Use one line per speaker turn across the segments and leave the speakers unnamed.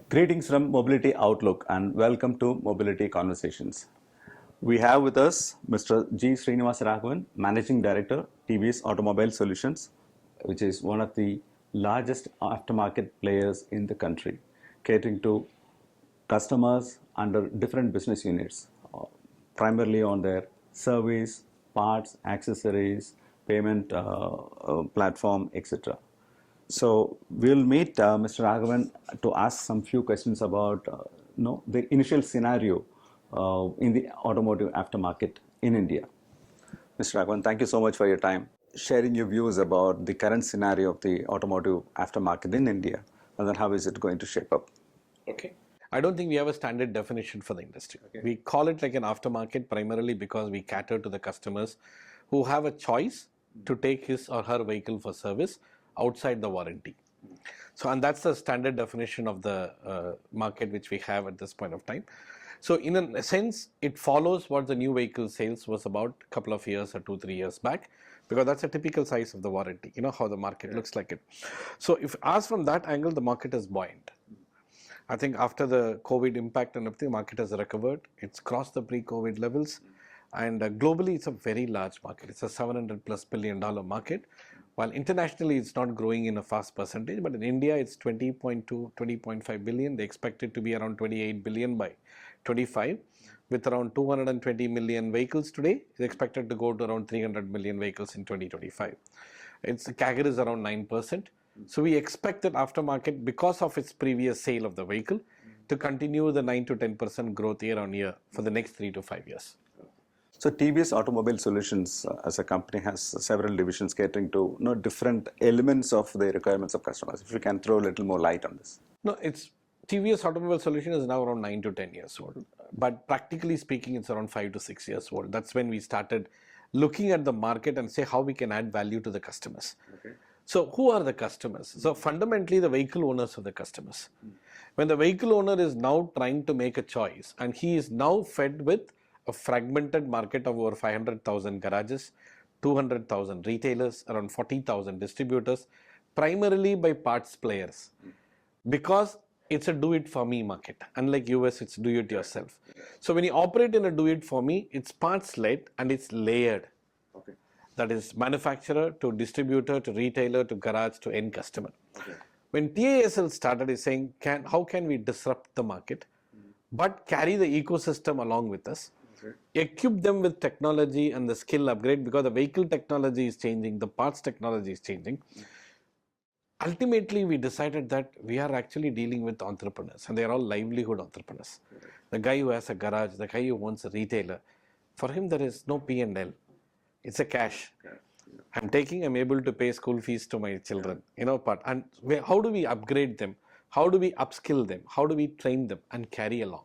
Greetings from Mobility Outlook and welcome to Mobility Conversations. We have with us Mr. G. Srinivasa Raghavan, Managing Director, TVS Automobile Solutions, which is one of the largest aftermarket players in the country, catering to customers under different business units, primarily on their service, parts, accessories, payment platform, etc. So we'll meet Mr. Raghavan to ask some few questions about the initial scenario in the automotive aftermarket in India. Mr. Raghavan, thank you so much for your time, sharing your views about the current scenario of the automotive aftermarket in India, and then how is it going to shape up?
Okay. I don't think we have a standard definition for the industry. Okay. We call it like an aftermarket primarily because we cater to the customers who have a choice to take his or her vehicle for service outside the warranty. So, and that's the standard definition of the market which we have at this point of time. So, in a sense, it follows what the new vehicle sales was about a couple of years or 2-3 years back, because that's a typical size of the warranty. You know how the market looks like it. So, if asked from that angle, the market is buoyant. I think after the COVID impact and everything, the market has recovered. It's crossed the pre-COVID levels, and globally, it's a very large market. It's a $700+ billion market. While internationally, it's not growing in a fast percentage, but in India, it's 20.2, 20.5 billion. They expect it to be around 28 billion by 25. With around 220 million vehicles today, it's expected to go to around 300 million vehicles in 2025. Its CAGR is around 9%. So we expect that aftermarket, because of its previous sale of the vehicle, to continue the 9 to 10% growth year on year for the next 3 to 5 years.
So TVS Automobile Solutions as a company has several divisions catering to different elements of the requirements of customers. If you can throw a little more light on this.
No, it's TVS Automobile Solutions is now around 9 to 10 years old, but practically speaking, it's around 5 to 6 years old. That's when we started looking at the market and say how we can add value to the customers. Okay. So who are the customers? So fundamentally, the vehicle owners are the customers. When the vehicle owner is now trying to make a choice and he is now fed with a fragmented market of over 500,000 garages, 200,000 retailers, around 40,000 distributors, primarily by parts players, because it's a do-it-for-me market. Unlike US, it's do-it-yourself. So when you operate in a do-it-for-me, it's parts-led and it's layered. Okay. That is manufacturer to distributor to retailer to garage to end customer. Okay. When TASL started is saying, how can we disrupt the market, but carry the ecosystem along with us? Equip them with technology and the skill upgrade, because the vehicle technology is changing, the parts technology is changing. Ultimately, we decided that we are actually dealing with entrepreneurs, and they are all livelihood entrepreneurs. The guy who has a garage, the guy who owns a retailer, for him there is no P&L. It's a cash. I'm able to pay school fees to my children, part. And how do we upgrade them? How do we upskill them? How do we train them and carry along?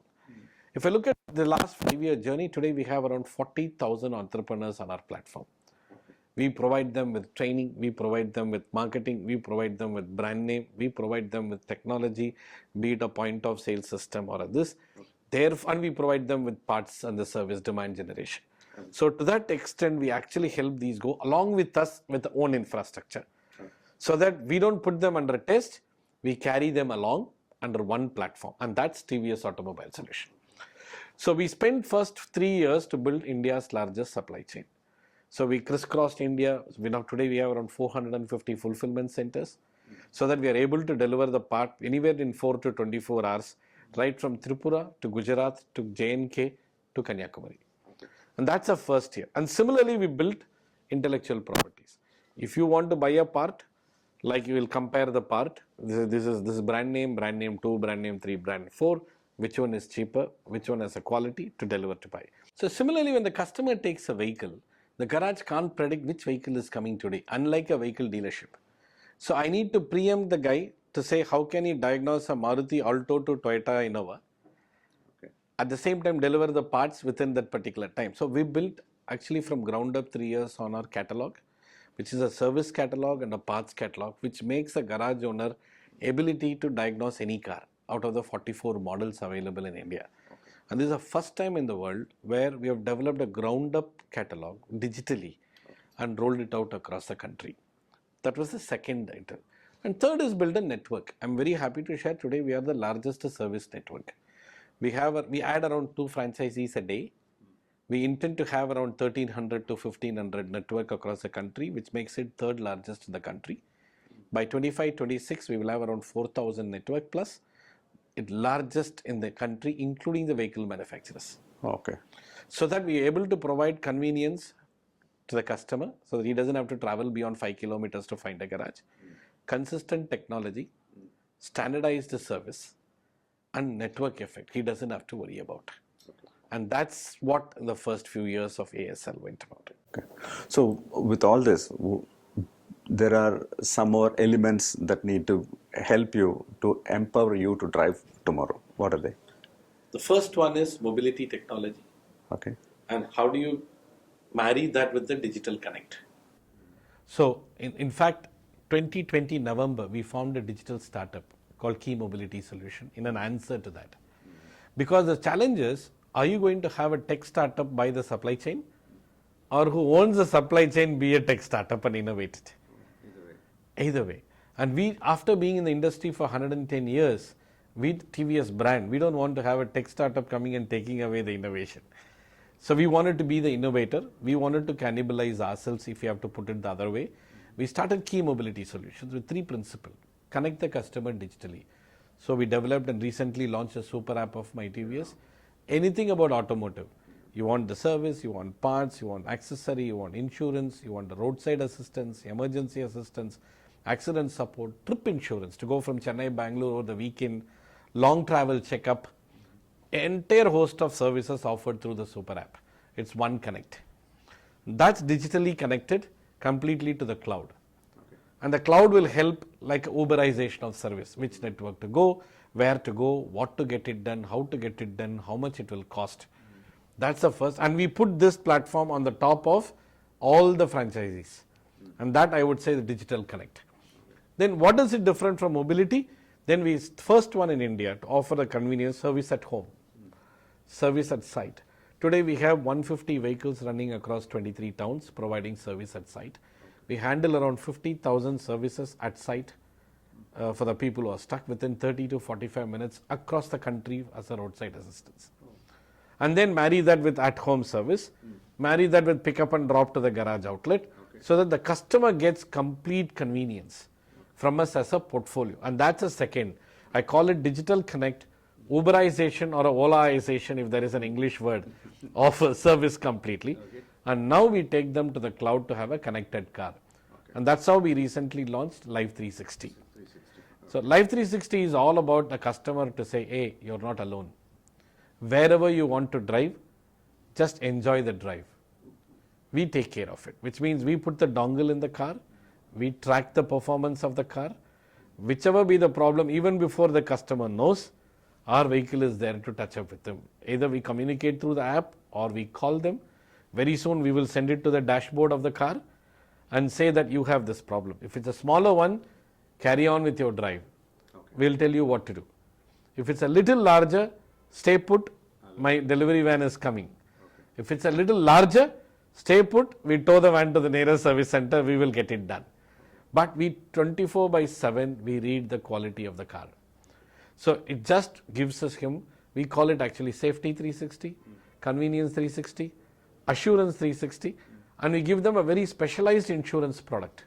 If I look at the last 5-year journey, today we have around 40,000 entrepreneurs on our platform. We provide them with training, we provide them with marketing, we provide them with brand name, we provide them with technology, be it a point of sale system or this. And we provide them with parts and the service demand generation. So to that extent, we actually help these go along with us with their own infrastructure. So that we don't put them under test, we carry them along under one platform, and that's TVS Automobile Solution. So we spent first 3 years to build India's largest supply chain. So we crisscrossed India. Today we have around 450 fulfillment centers, so that we are able to deliver the part anywhere in 4 to 24 hours, right from Tripura to Gujarat to J&K to Kanyakumari. And that's the first year. And similarly, we built intellectual properties. If you want to buy a part, like you will compare the part, this is brand name 2, brand name 3, brand 4, which one is cheaper, which one has a quality to deliver to buy. So similarly, when the customer takes a vehicle, the garage can't predict which vehicle is coming today, unlike a vehicle dealership. So I need to preempt the guy to say, how can he diagnose a Maruti Alto to Toyota Innova? Okay. At the same time, deliver the parts within that particular time. So we built actually from ground up 3 years on our catalog, which is a service catalog and a parts catalog, which makes a garage owner ability to diagnose any car out of the 44 models available in India. Okay. And this is the first time in the world where we have developed a ground up catalog digitally and rolled it out across the country. That was the second item. And third is build a network. I'm very happy to share today we are the largest service network. We add around 2 franchisees a day. We intend to have around 1300 to 1500 network across the country, which makes it third largest in the country. By 25-26, we will have around 4000 network plus, it largest in the country, including the vehicle manufacturers.
Okay.
So that we are able to provide convenience to the customer, so that he doesn't have to travel beyond 5 kilometers to find a garage. Consistent technology, standardized service, and network effect. He doesn't have to worry about. And that's what the first few years of ASL went about.
Okay. So with all this, there are some more elements that need to help you to empower you to drive tomorrow. What are they?
The first one is mobility technology.
Okay.
And how do you marry that with the digital connect? So, in fact, 2020 November, we formed a digital startup called Key Mobility Solution in an answer to that. Because the challenge is, are you going to have a tech startup by the supply chain, or who owns the supply chain be a tech startup and innovate it? Either way. And we, after being in the industry for 110 years, with TVS brand, we don't want to have a tech startup coming and taking away the innovation. So we wanted to be the innovator. We wanted to cannibalize ourselves, if you have to put it the other way. We started Key Mobility Solutions with 3 principles. Connect the customer digitally. So we developed and recently launched a super app of My TVS. Anything about automotive. You want the service, you want parts, you want accessory, you want insurance, you want the roadside assistance, emergency assistance, accident support, trip insurance to go from Chennai, Bangalore over the weekend, long travel checkup, entire host of services offered through the super app. It's one connect. That's digitally connected completely to the cloud. Okay. And the cloud will help like Uberization of service, which network to go, where to go, what to get it done, how to get it done, how much it will cost. That's the first. And we put this platform on the top of all the franchisees. And that I would say the digital connect. Then what is it different from mobility? Then we first one in India to offer a convenience service at home, service at site. Today we have 150 vehicles running across 23 towns providing service at site. We handle around 50,000 services at site for the people who are stuck within 30 to 45 minutes across the country as a roadside assistance. And then marry that with at-home service, marry that with pick up and drop to the garage outlet, so that the customer gets complete convenience from us as a portfolio. And that's a second. I call it digital connect, Uberization or a Olaization, if there is an English word, of a service completely. And now we take them to the cloud to have a connected car. And that's how we recently launched Live 360. So Live 360 is all about the customer to say, hey, you're not alone. Wherever you want to drive, just enjoy the drive. We take care of it, which means we put the dongle in the car, we track the performance of the car, whichever be the problem, even before the customer knows, our vehicle is there to touch up with them. Either we communicate through the app or we call them. Very soon we will send it to the dashboard of the car and say that you have this problem. If it's a smaller one, carry on with your drive. We'll tell you what to do. If it's a little larger, stay put, my delivery van is coming. If it's a little larger, stay put, we tow the van to the nearest service center, we will get it done. But we 24/7, we read the quality of the car. So it just gives us we call it actually safety 360, convenience 360, assurance 360, and we give them a very specialized insurance product,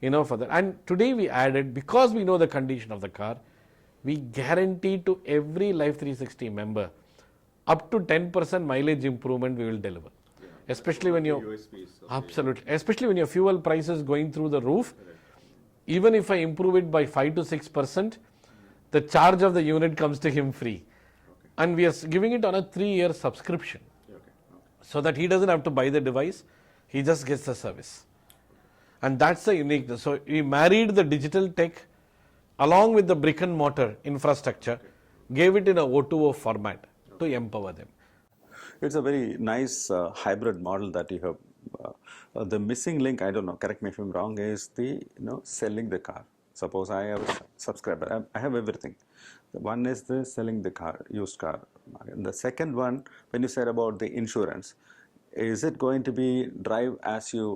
for that. And today we added, because we know the condition of the car, we guarantee to every Life 360 member up to 10% mileage improvement we will deliver. Especially when especially when your fuel price is going through the roof, even if I improve it by 5 to 6%, the charge of the unit comes to him free. And we are giving it on a 3-year subscription. So that he doesn't have to buy the device, he just gets the service. And that's the uniqueness. So we married the digital tech along with the brick and mortar infrastructure, gave it in a O2O format to empower them.
It's a very nice hybrid model that you have. The missing link, I don't know, correct me if I'm wrong, is the selling the car. Suppose I have a subscriber, I have everything. The one is the selling the car, used car. And the second one, when you said about the insurance, is it going to be drive as you,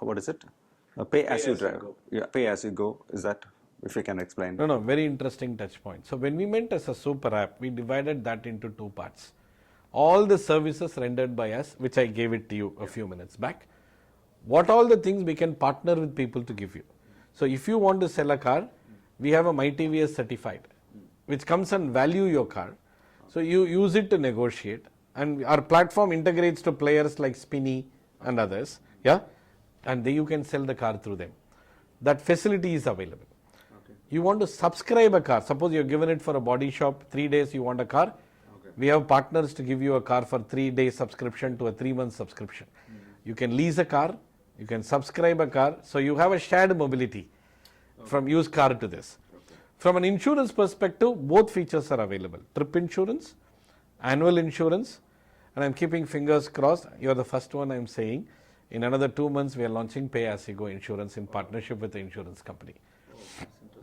what is it? Pay as you drive. Yeah, pay as you go. Is that, if you can explain?
No, very interesting touch point. So when we meant as a super app, we divided that into two parts. All the services rendered by us, which I gave it to you a few minutes back. What all the things we can partner with people to give you. So if you want to sell a car, we have a MyTVS certified, which comes and value your car. So you use it to negotiate, and our platform integrates to players like Spinny and others, yeah, and then you can sell the car through them. That facility is available. You want to subscribe a car, suppose you're given it for a body shop, 3 days you want a car, we have partners to give you a car for 3 days subscription to a 3-month subscription. You can lease a car, you can subscribe a car, so you have a shared mobility from used car to this. From an insurance perspective, both features are available. Trip insurance, annual insurance, and I'm keeping fingers crossed, you're the first one I'm saying. In another 2 months, we are launching pay as you go insurance in partnership with the insurance company.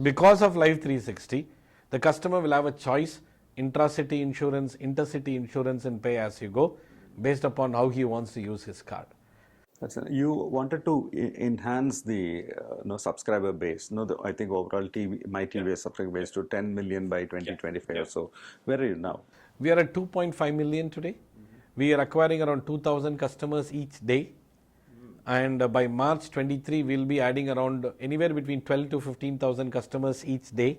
Because of Life 360, the customer will have a choice, intra-city insurance, intercity insurance, and pay as you go, based upon how he wants to use his card.
You wanted to enhance the subscriber base. I think overall my TVS subscriber base to 10 million by 2025. So where are you now?
We are at 2.5 million today. We are acquiring around 2,000 customers each day. And by March 23, we'll be adding around anywhere between 12 to 15,000 customers each day.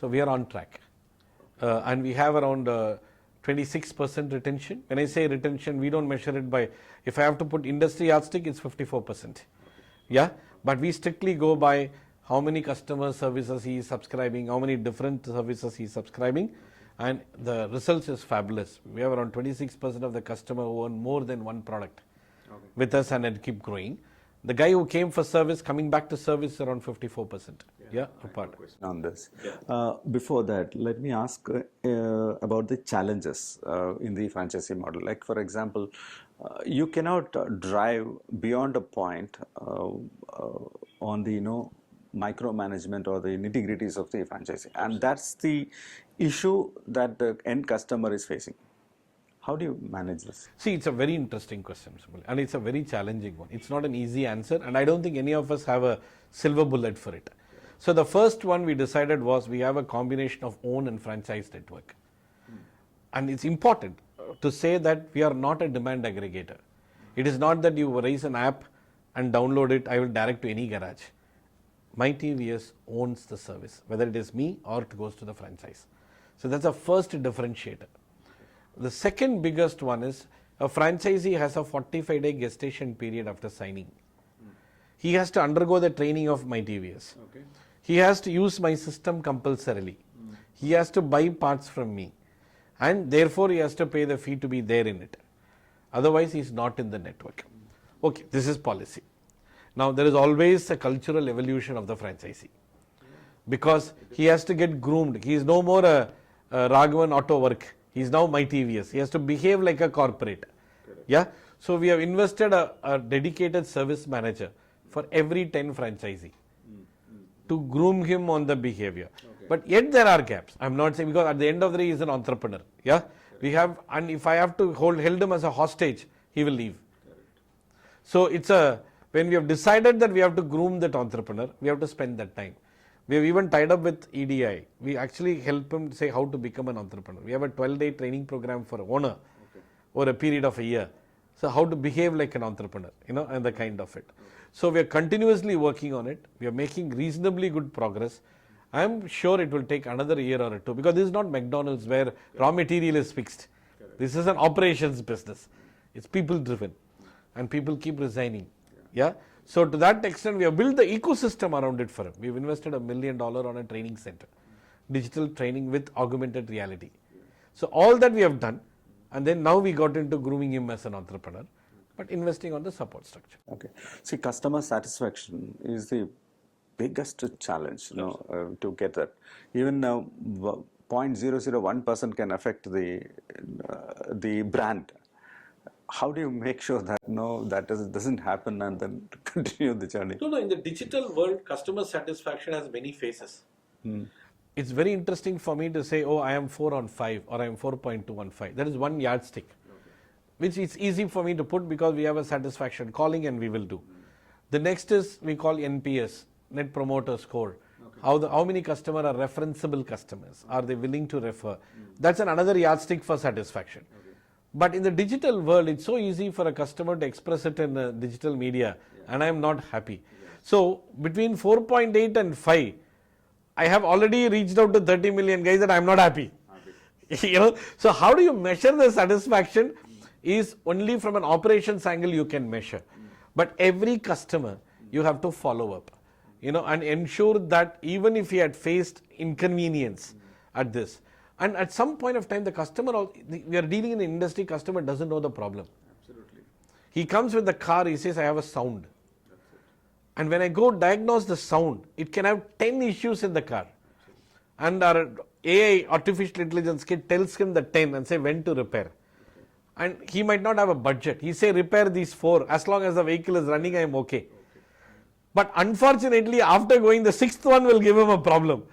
So we are on track. And we have around 26% retention. When I say retention, we don't measure it by, if I have to put industry yardstick, it's 54%. Yeah, but we strictly go by how many customer services he is subscribing, how many different services he is subscribing, and the results is fabulous. We have around 26% of the customer who own more than one product with us and it keep growing. The guy who came for service, coming back to service, around 54%. Yeah, apart.
On this. Before that, let me ask about the challenges in the franchisee model. Like, for example, you cannot drive beyond a point on the micromanagement or the nitty-gritties of the franchisee, and that's the issue that the end customer is facing. How do you manage this?
See, it's a very interesting question, and it's a very challenging one. It's not an easy answer, and I don't think any of us have a silver bullet for it. So the first one we decided was we have a combination of own and franchise network. And it's important to say that we are not a demand aggregator. It is not that you raise an app and download it, I will direct to any garage. My TVS owns the service, whether it is me or it goes to the franchise. So that's the first differentiator. The second biggest one is a franchisee has a 45-day gestation period after signing. He has to undergo the training of my TVS. He has to use my system compulsorily. He has to buy parts from me, and therefore he has to pay the fee to be there in it. Otherwise, he is not in the network. Okay, this is policy. Now, there is always a cultural evolution of the franchisee, because he has to get groomed. He is no more a Raghavan auto work. He is now my TVS. He has to behave like a corporate. Yeah. So we have invested a dedicated service manager for every 10 franchisee to groom him on the behavior. But yet there are gaps. I'm not saying, because at the end of the day, he is an entrepreneur. Yeah. We have, and if I have to hold him as a hostage, he will leave. So it's when we have decided that we have to groom that entrepreneur, we have to spend that time. We have even tied up with EDI. We actually help him say how to become an entrepreneur. We have a 12-day training program for an owner over a period of a year. So how to behave like an entrepreneur, and the kind of it. So we are continuously working on it. We are making reasonably good progress. I am sure it will take another year or two, because this is not McDonald's where raw material is fixed. This is an operations business. It's people driven, and people keep resigning. Yeah. So to that extent, we have built the ecosystem around it for him. We have invested $1 million on a training center, digital training with augmented reality. So all that we have done, and then now we got into grooming him as an entrepreneur, but investing on the support structure.
Okay. See, customer satisfaction is the biggest challenge, to get that. Even now, 0.001% can affect the brand. How do you make sure that that doesn't happen and then continue the journey?
No, in the digital world, customer satisfaction has many phases. It's very interesting for me to say, I am 4 on 5 or I am 4.215. That is one yardstick, which is easy for me to put because we have a satisfaction calling and we will do. The next is we call NPS, Net Promoter Score. How many customers are referenceable customers? Are they willing to refer? That's another yardstick for satisfaction. But in the digital world, it's so easy for a customer to express it in digital media, and I am not happy. So between 4.8 and 5, I have already reached out to 30 million guys that I'm not happy. So how do you measure the satisfaction? Is only from an operations angle you can measure. But every customer you have to follow up, and ensure that even if he had faced inconvenience at this, and at some point of time the customer, we are dealing in an industry, customer doesn't know the problem.
Absolutely.
He comes with the car, he says I have a sound. And when I go diagnose the sound, it can have 10 issues in the car. And our AI, artificial intelligence kit, tells him the 10 and say when to repair. And he might not have a budget. He say repair these 4. As long as the vehicle is running, I am okay. But unfortunately, after going, the 6th one will give him a problem.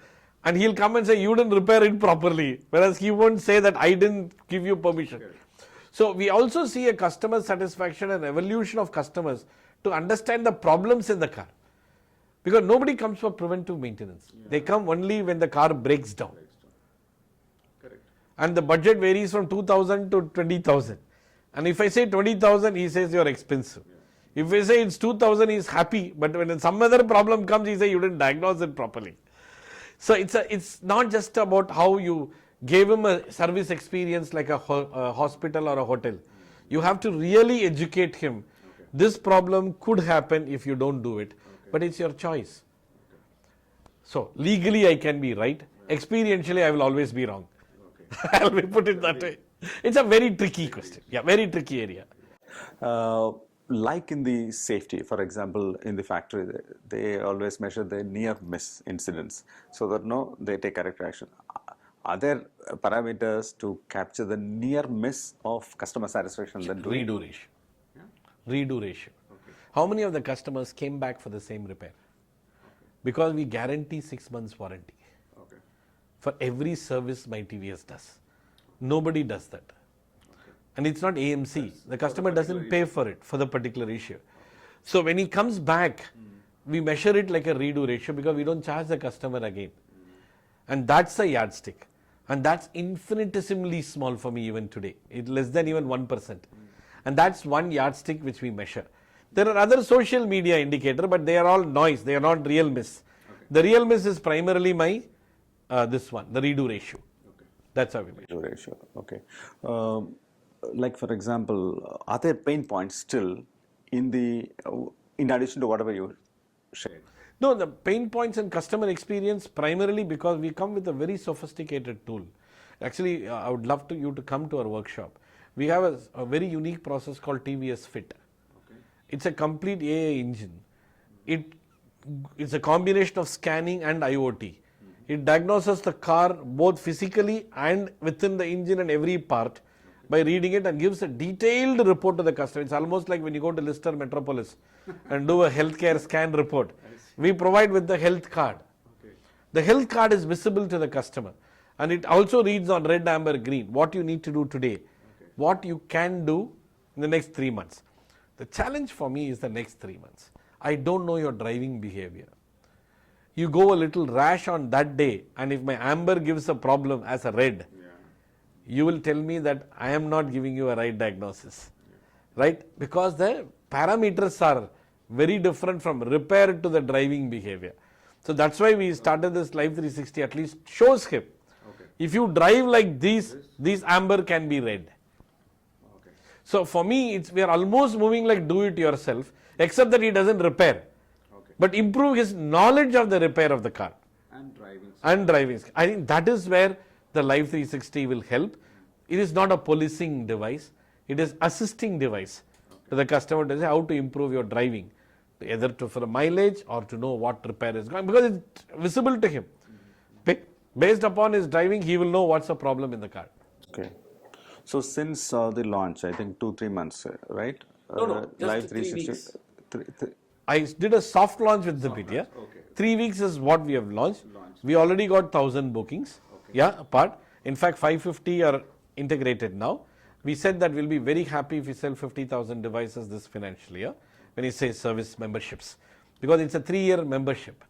And he'll come and say, you didn't repair it properly. Whereas he won't say that I didn't give you permission. So we also see a customer satisfaction and evolution of customers to understand the problems in the car. Because nobody comes for preventive maintenance. They come only when the car breaks down.
Correct.
And the budget varies from 2,000 to 20,000. And if I say 20,000, he says you're expensive. If I say it's 2,000, he's happy. But when some other problem comes, he says you didn't diagnose it properly. So it's not just about how you gave him a service experience like a hospital or a hotel. You have to really educate him. This problem could happen if you don't do it, but it's your choice. So legally I can be right. Experientially I will always be wrong. I'll put it that way. It's a very tricky question. Yeah, very tricky area.
Like in the safety, for example, in the factory, they always measure the near miss incidents so that they take corrective action. Are there parameters to capture the near miss of customer satisfaction?
Redo ratio. Redo ratio. How many of the customers came back for the same repair? Because we guarantee 6 months warranty. For every service my TVS does. Nobody does that. And it's not AMC. The customer doesn't pay for it for the particular issue. So when he comes back, we measure it like a redo ratio because we don't charge the customer again. And that's a yardstick. And that's infinitesimally small for me even today. It's less than even 1%. And that's one yardstick which we measure. There are other social media indicators, but they are all noise. They are not real miss. The real miss is primarily my, this one, the redo ratio. That's how we measure.
Redo ratio, okay. Like for example, are there pain points still in addition to whatever you shared?
No, the pain points in customer experience primarily because we come with a very sophisticated tool. Actually, I would love you to come to our workshop. We have a very unique process called TVS Fit. It's a complete AI engine. It's a combination of scanning and IoT. It diagnoses the car both physically and within the engine and every part by reading it and gives a detailed report to the customer. It's almost like when you go to Lister Metropolis and do a healthcare scan report. We provide with the health card. The health card is visible to the customer and it also reads on red, amber, green what you need to do today, what you can do in the next 3 months. The challenge for me is the next 3 months. I don't know your driving behavior. You go a little rash on that day and if my amber gives a problem as a red, you will tell me that I am not giving you a right diagnosis, right? Because the parameters are very different from repair to the driving behavior. So that's why we started this Live 360, at least shows him. If you drive like these amber can be red. So for me, we are almost moving like do it yourself, except that he doesn't repair, but improve his knowledge of the repair of the car. And driving. I think that is where the Live 360 will help. It is not a policing device. It is assisting device to the customer to say how to improve your driving, either for mileage or to know what repair is going, because it's visible to him. Based upon his driving, he will know what's the problem in the car.
Okay. So since the launch, I think 2-3 months, right?
No, just
Live
3 weeks.
360.
I did a soft launch with the media. 3 weeks is what we have launched. We already got 1,000 bookings. Apart. In fact, 550 are integrated now. We said that we'll be very happy if we sell 50,000 devices this financial year. when you say service memberships, because it's a 3-year membership.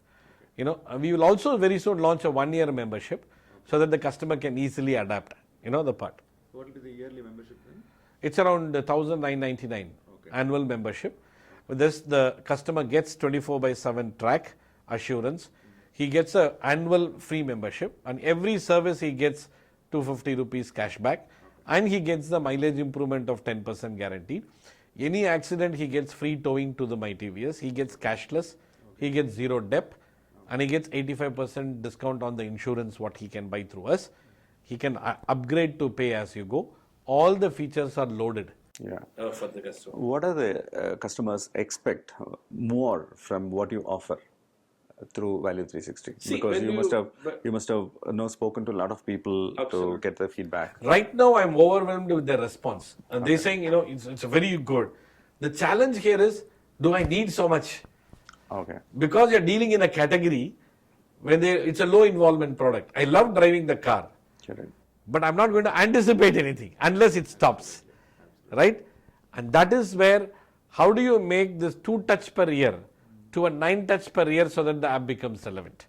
We will also very soon launch a 1-year membership so that the customer can easily adapt, the part.
What will be the yearly membership then?
It's around 1,999 annual membership. With this, the customer gets 24/7 track assurance. He gets an annual free membership, and every service he gets 250 rupees cash back, and he gets the mileage improvement of 10% guaranteed. Any accident, he gets free towing to the My TVS. He gets cashless, he gets zero debt, and he gets 85% discount on the insurance what he can buy through us. He can upgrade to pay as you go. All the features are loaded. For the customer.
What are the customers expect more from what you offer through Value 360? Because you must have spoken to a lot of people to get the feedback.
Right now, I'm overwhelmed with their response. And they're saying, it's very good. The challenge here is, do I need so much?
Okay.
Because you're dealing in a category when it's a low involvement product. I love driving the car, but I'm not going to anticipate anything unless it stops, right? And that is where, how do you make this 2 touch per year to a 9 touch per year so that the app becomes relevant,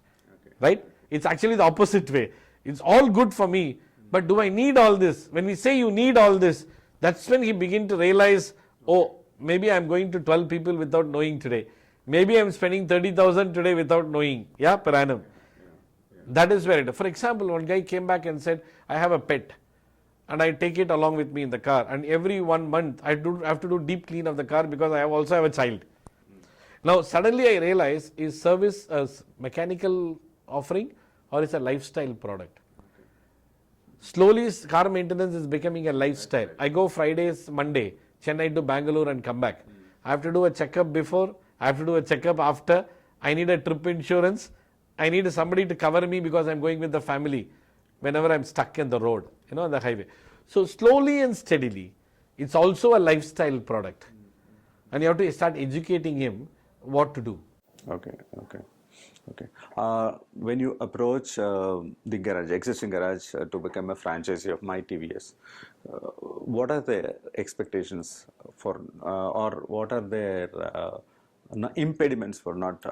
right? It's actually the opposite way. It's all good for me, but do I need all this? When we say you need all this, that's when he begin to realize, oh, maybe I'm going to 12 people without knowing today. Maybe I'm spending 30,000 today without knowing, per annum. That is where for example, one guy came back and said, I have a pet and I take it along with me in the car, and every 1 month I have to do deep clean of the car because I also have a child. Now suddenly I realize, is service a mechanical offering or is a lifestyle product? Slowly car maintenance is becoming a lifestyle. I go Fridays, Monday, Chennai to Bangalore and come back. I have to do a checkup before, I have to do a checkup after, I need a trip insurance, I need somebody to cover me because I'm going with the family whenever I'm stuck in the road, on the highway. So slowly and steadily, it's also a lifestyle product. And you have to start educating him what to do.
Okay. When you approach the garage, existing garage to become a franchisee of My TVS, what are the expectations for, or what are their impediments for not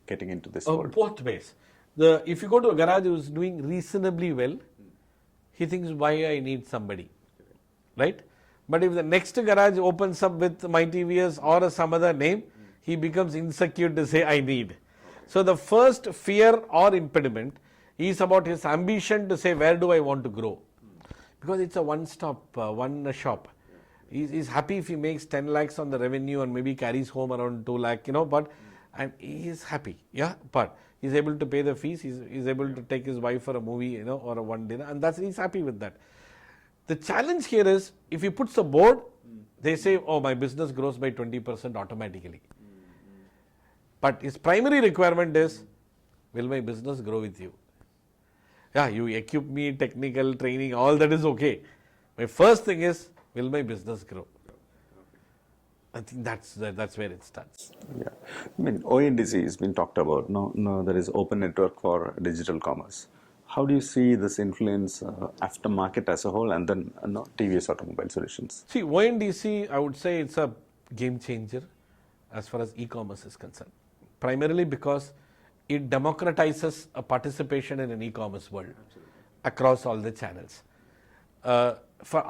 getting into this world?
Both ways. If you go to a garage who's doing reasonably well, he thinks, why I need somebody, right? But if the next garage opens up with My TVS or some other name, he becomes insecure to say, I need. So the first fear or impediment is about his ambition to say, where do I want to grow? Because it's a one-stop, one shop. He's happy if he makes 10 lakhs on the revenue and maybe carries home around 2 lakh, and he is happy, but he's able to pay the fees, he's able to take his wife for a movie, or a one dinner, and he's happy with that. The challenge here is, if he puts a board, they say, oh, my business grows by 20% automatically. But his primary requirement is, will my business grow with you? You equip me, technical training, all that is okay. My first thing is, will my business grow? I think that's where it starts.
I mean, ONDC has been talked about. No, there is open network for digital commerce. How do you see this influence aftermarket as a whole, and then TVS Automobile Solutions?
See, ONDC, I would say it's a game changer as far as e-commerce is concerned. Primarily because it democratizes a participation in an e-commerce world across all the channels. For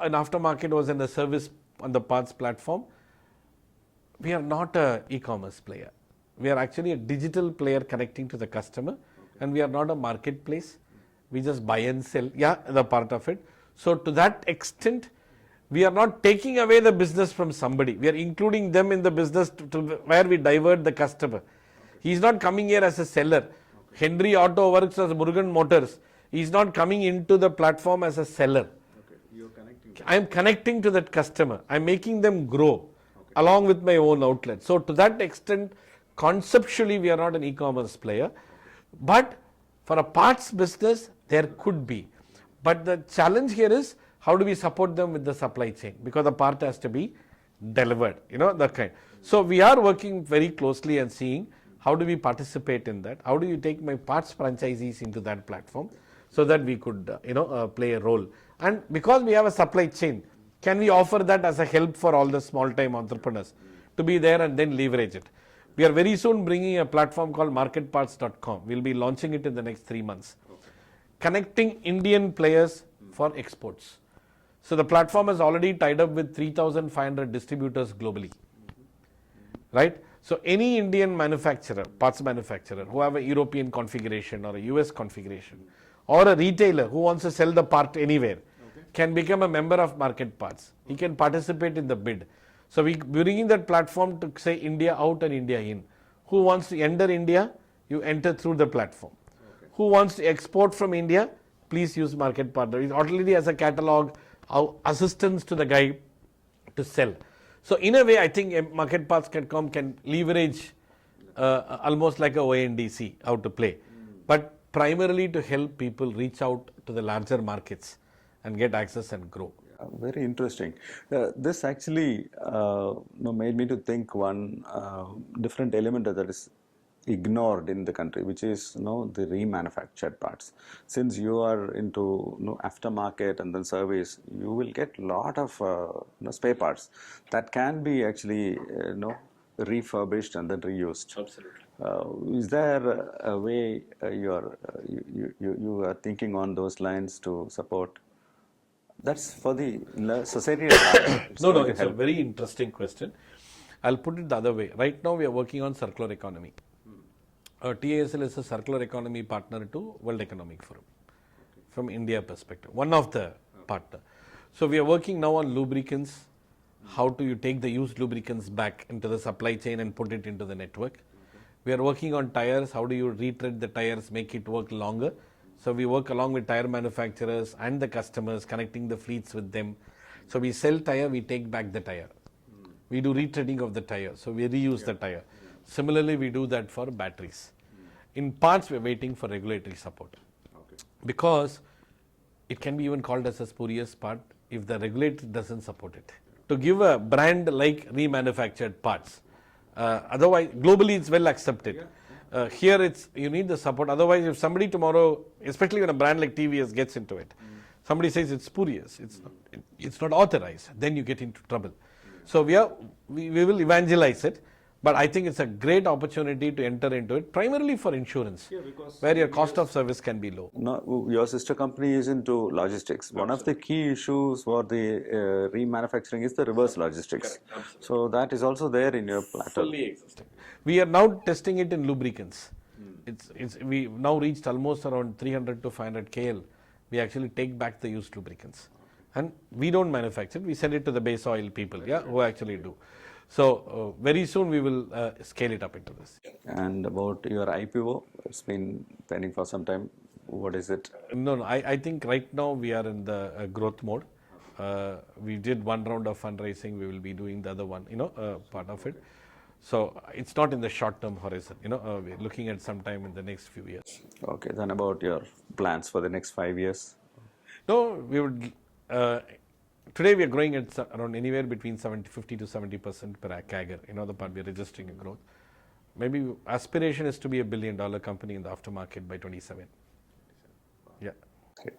an aftermarket was in the service on the parts platform, we are not an e-commerce player. We are actually a digital player connecting to the customer, and we are not a marketplace. We just buy and sell, the part of it. So to that extent, we are not taking away the business from somebody. We are including them in the business to where we divert the customer. He is not coming here as a seller. Henry Auto works as Murugan Motors. He is not coming into the platform as a seller. I am connecting to that customer. I am making them grow along with my own outlet. So to that extent, conceptually, we are not an e-commerce player. But for a parts business, there could be. But the challenge here is, how do we support them with the supply chain? Because the part has to be delivered, that kind. So we are working very closely and seeing how do we participate in that? How do you take my parts franchisees into that platform so that we could, play a role? And because we have a supply chain, can we offer that as a help for all the small-time entrepreneurs? to be there and then leverage it. We are very soon bringing a platform called marketparts.com. We'll be launching it in the next 3 months. Connecting Indian players for exports. So the platform is already tied up with 3,500 distributors globally. Right? So any Indian manufacturer, parts manufacturer who have a European configuration or a US configuration or a retailer who wants to sell the part anywhere can become a member of Market Parts. He can participate in the bid. So we're bringing that platform to say India out and India in. Who wants to enter India? You enter through the platform. Who wants to export from India? Please use Market Partner. It already has a catalog, assistance to the guy to sell. So in a way, I think marketparts.com can leverage almost like a ONDC how to play, but primarily to help people reach out to the larger markets and get access and grow.
Very interesting. This actually made me to think one different element that is ignored in the country, which is the remanufactured parts. Since you are into aftermarket and then service, you will get a lot of spare parts that can be actually refurbished and then reused.
Absolutely.
Is there a way you are thinking on those lines to support? That's for the society at large.
No, it's a very interesting question. I'll put it the other way. Right now, we are working on circular economy. TASL is a circular economy partner to World Economic Forum from India perspective, one of the partner. So we are working now on lubricants. How do you take the used lubricants back into the supply chain and put it into the network? We are working on tires. How do you retread the tires, make it work longer? So we work along with tire manufacturers and the customers, connecting the fleets with them. So we sell tire, we take back the tire. We do retreading of the tire, so we reuse the tire. Similarly, we do that for batteries. In parts, we are waiting for regulatory support. Because it can be even called as a spurious part if the regulator doesn't support it. To give a brand like remanufactured parts, otherwise, globally it's well accepted. Here you need the support. Otherwise, if somebody tomorrow, especially when a brand like TVS gets into it, somebody says it's spurious, it's not authorized, then you get into trouble. So we will evangelize it. But I think it's a great opportunity to enter into it, primarily for insurance, where your cost of service can be low.
No, your sister company is into logistics. One of the key issues for the remanufacturing is the reverse logistics. So that is also there in your platform.
Fully existing. We are now testing it in lubricants. We now reached almost around 300 to 500 KL. We actually take back the used lubricants. And we don't manufacture it. We send it to the base oil people, who actually do. So very soon we will scale it up into this.
And about your IPO, it's been pending for some time. What is it?
No, I think right now we are in the growth mode. We did one round of fundraising. We will be doing the other one, part of it. So it's not in the short-term horizon. We're looking at some time in the next few years.
Okay, then about your plans for the next 5 years?
No, we would. Today we are growing at around anywhere between 50 to 70% per CAGR. The part we are registering a growth. Maybe aspiration is to be $1 billion company in the aftermarket by 27. Yeah.
Okay.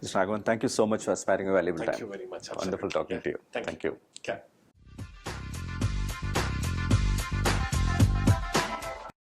Mr. Raghavan, thank you so much for sparing a valuable time.
Thank you very much.
Wonderful talking to you.
Thank you.